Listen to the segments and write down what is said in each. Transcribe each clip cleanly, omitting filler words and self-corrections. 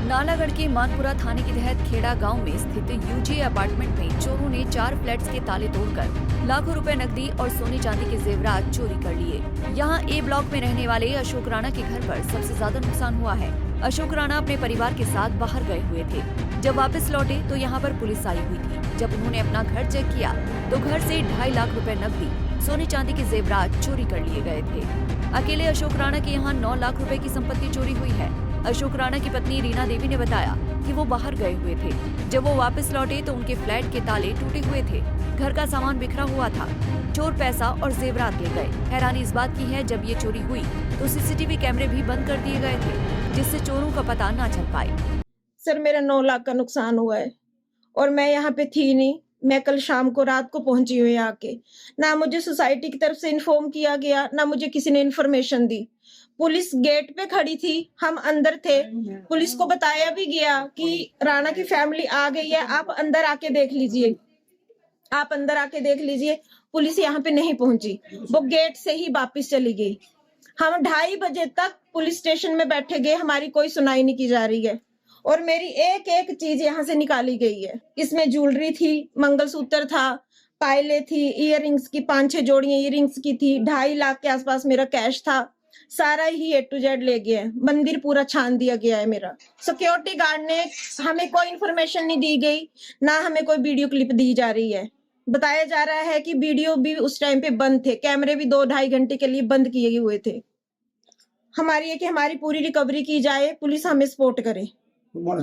नालागढ़ के मानपुरा थाने के तहत खेड़ा गांव में स्थित यूजे अपार्टमेंट में चोरों ने 4 फ्लैट्स के ताले तोड़कर लाखों रुपए नकदी और सोने चांदी के जेवरात चोरी कर लिए। यहां ए ब्लॉक में रहने वाले अशोक राणा के घर पर सबसे ज्यादा नुकसान हुआ है। अशोक राणा अपने परिवार के साथ बाहर गए हुए थे। जब वापस लौटे तो यहाँ पर पुलिस आई हुई थी। जब उन्होंने अपना घर चेक किया तो घर से 2.5 लाख रुपए नकदी, सोने चांदी के जेवरात चोरी कर लिए गए थे। अकेले अशोक राणा के यहाँ 9 लाख रुपए की संपत्ति चोरी हुई है। अशोक राणा की पत्नी रीना देवी ने बताया कि वो बाहर गए हुए थे। जब वो वापस लौटे तो उनके फ्लैट के ताले टूटे हुए थे। घर का सामान बिखरा हुआ था। चोर पैसा और जेवरात ले गए। हैरानी इस बात की है, जब ये चोरी हुई तो सीसीटीवी कैमरे भी बंद कर दिए गए थे, जिससे चोरों का पता न चल पाए। सर, मेरा 9 लाख का नुकसान हुआ है और मैं यहाँ पे थी नहीं। मैं कल शाम को रात को पहुंची हुई आके। ना मुझे सोसाइटी की तरफ से इन्फॉर्म किया गया, ना मुझे किसी ने इन्फॉर्मेशन दी। पुलिस गेट पे खड़ी थी, हम अंदर थे। पुलिस को बताया भी गया कि राणा की फैमिली आ गई है, आप अंदर आके देख लीजिए, आप अंदर आके देख लीजिए। पुलिस यहाँ पे नहीं पहुंची, वो गेट से ही वापिस चली गई। हम 2:30 बजे तक पुलिस स्टेशन में बैठे गए, हमारी कोई सुनाई नहीं की जा रही है और मेरी एक एक चीज यहाँ से निकाली गई है। इसमें ज्वेलरी थी, मंगलसूत्र था, पायलें थी, इयररिंग्स की 5-6 जोड़ियां इयररिंग्स की थी, 2.5 लाख के आसपास मेरा कैश था। सारा ही A to Z ले गया है। मंदिर पूरा छान दिया गया है मेरा। सिक्योरिटी गार्ड ने हमें कोई इन्फॉर्मेशन नहीं दी गई, ना हमें कोई वीडियो क्लिप दी जा रही है। बताया जा रहा है कि वीडियो भी उस टाइम पे बंद थे, कैमरे भी 2-2.5 घंटे के लिए बंद किए हुए थे। हमारी है कि हमारी पूरी रिकवरी की जाए, पुलिस हमें सपोर्ट करे और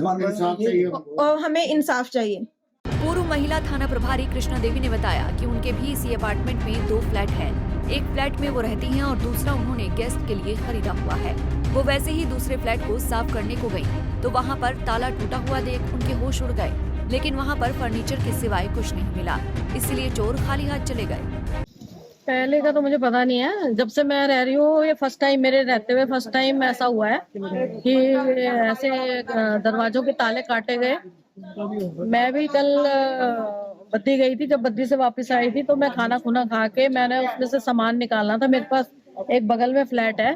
हमें इंसाफ चाहिए। पूर्व महिला थाना प्रभारी कृष्णा देवी ने बताया कि उनके भी इसी अपार्टमेंट में 2 फ्लैट हैं। एक फ्लैट में वो रहती हैं और दूसरा उन्होंने गेस्ट के लिए खरीदा हुआ है। वो वैसे ही दूसरे फ्लैट को साफ करने को गयी तो वहाँ पर ताला टूटा हुआ देख उनके होश उड़ गए, लेकिन वहाँ पर फर्नीचर के सिवाय कुछ नहीं मिला, इसलिए चोर खाली हाथ चले गए। पहले का तो मुझे पता नहीं है, जब से मैं रह रही हूँ ये फर्स्ट टाइम, मेरे रहते हुए फर्स्ट टाइम ऐसा हुआ है कि ऐसे दरवाजों के ताले काटे गए। मैं भी कल बद्दी गई थी, जब बद्दी से वापस आई थी तो मैं खाना खुना खा के मैंने उसमें से सामान निकालना था। मेरे पास एक बगल में फ्लैट है,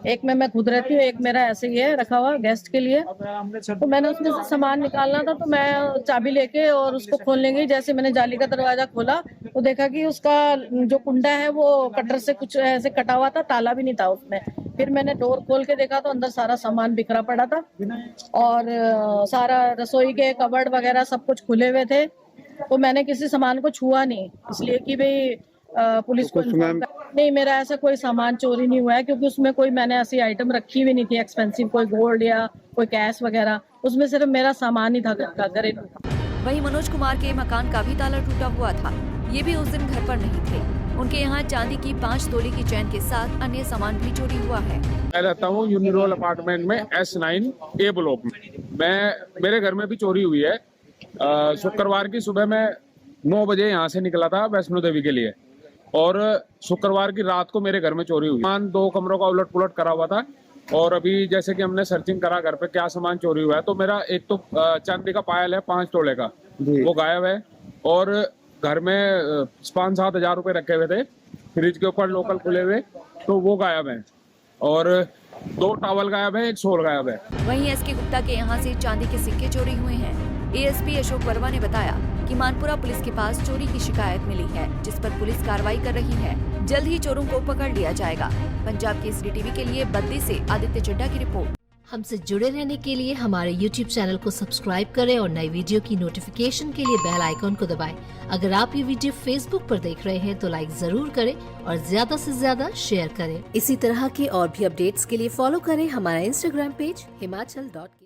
एक में मैं खुद रहती हूँ, एक मेरा ऐसे ही है रखा हुआ गेस्ट के लिए। तो मैंने उसमें से सामान निकालना था तो मैं चाबी लेके और उसको खोलने गई। जैसे मैंने जाली का दरवाजा खोला तो देखा कि उसका जो कुंडा है वो कटर से कुछ ऐसे कटा हुआ था, ताला भी नहीं था उसमें। फिर मैंने डोर खोल के देखा तो अंदर सारा सामान बिखरा पड़ा था और सारा रसोई के कबर्ड वगैरह सब कुछ खुले हुए थे। तो मैंने किसी सामान को छुआ नहीं, इसलिए कि भाई पुलिस को नहीं, मेरा ऐसा कोई सामान चोरी नहीं हुआ है, क्योंकि उसमें कोई मैंने ऐसी आइटम रखी हुई नहीं थी एक्सपेंसिव, कोई गोल्ड या कोई कैश वगैरह। उसमें सिर्फ मेरा सामान ही था घरेलू। वहीं मनोज कुमार के मकान का भी ताला टूटा हुआ था। ये भी उस दिन घर पर नहीं थे। उनके यहाँ चांदी की 5 तोले की चैन के साथ अन्य सामान भी चोरी हुआ है। मैं रहता हूँ यूनिरोल अपार्टमेंट में S9 A ब्लॉक में। मेरे घर में भी चोरी हुई है। शुक्रवार की सुबह में 9 बजे यहाँ से निकला था वैष्णो देवी के लिए और शुक्रवार की रात को मेरे घर में चोरी हुई। सामान 2 कमरों का उलट पुलट करा हुआ था और अभी जैसे कि हमने सर्चिंग करा घर पे क्या सामान चोरी हुआ है, तो मेरा एक तो चांदी का पायल है 5 तोले का, वो गायब है और घर में 5-7 हजार रुपए रखे हुए थे फ्रिज के ऊपर लोकल खुले हुए, तो वो गायब है और 2 टॉवल गायब है, 1 शॉल गायब है। वहीं SK गुप्ता के यहाँ से चांदी के सिक्के चोरी हुए हैं। ASP अशोक वर्मा ने बताया कि मानपुरा पुलिस के पास चोरी की शिकायत मिली है, जिस पर पुलिस कार्रवाई कर रही है। जल्द ही चोरों को पकड़ लिया जाएगा। पंजाब केसरी टीवी के लिए बद्दी से आदित्य चड्ढा की रिपोर्ट। हमसे जुड़े रहने के लिए हमारे YouTube चैनल को सब्सक्राइब करें और नई वीडियो की नोटिफिकेशन के लिए बेल आइकॉन को दबाएं। अगर आप ये वीडियो Facebook पर देख रहे हैं तो लाइक जरूर करें और ज्यादा से ज्यादा शेयर करें। इसी तरह के और भी अपडेट्स के लिए फॉलो करें हमारा Instagram पेज himachal.ke।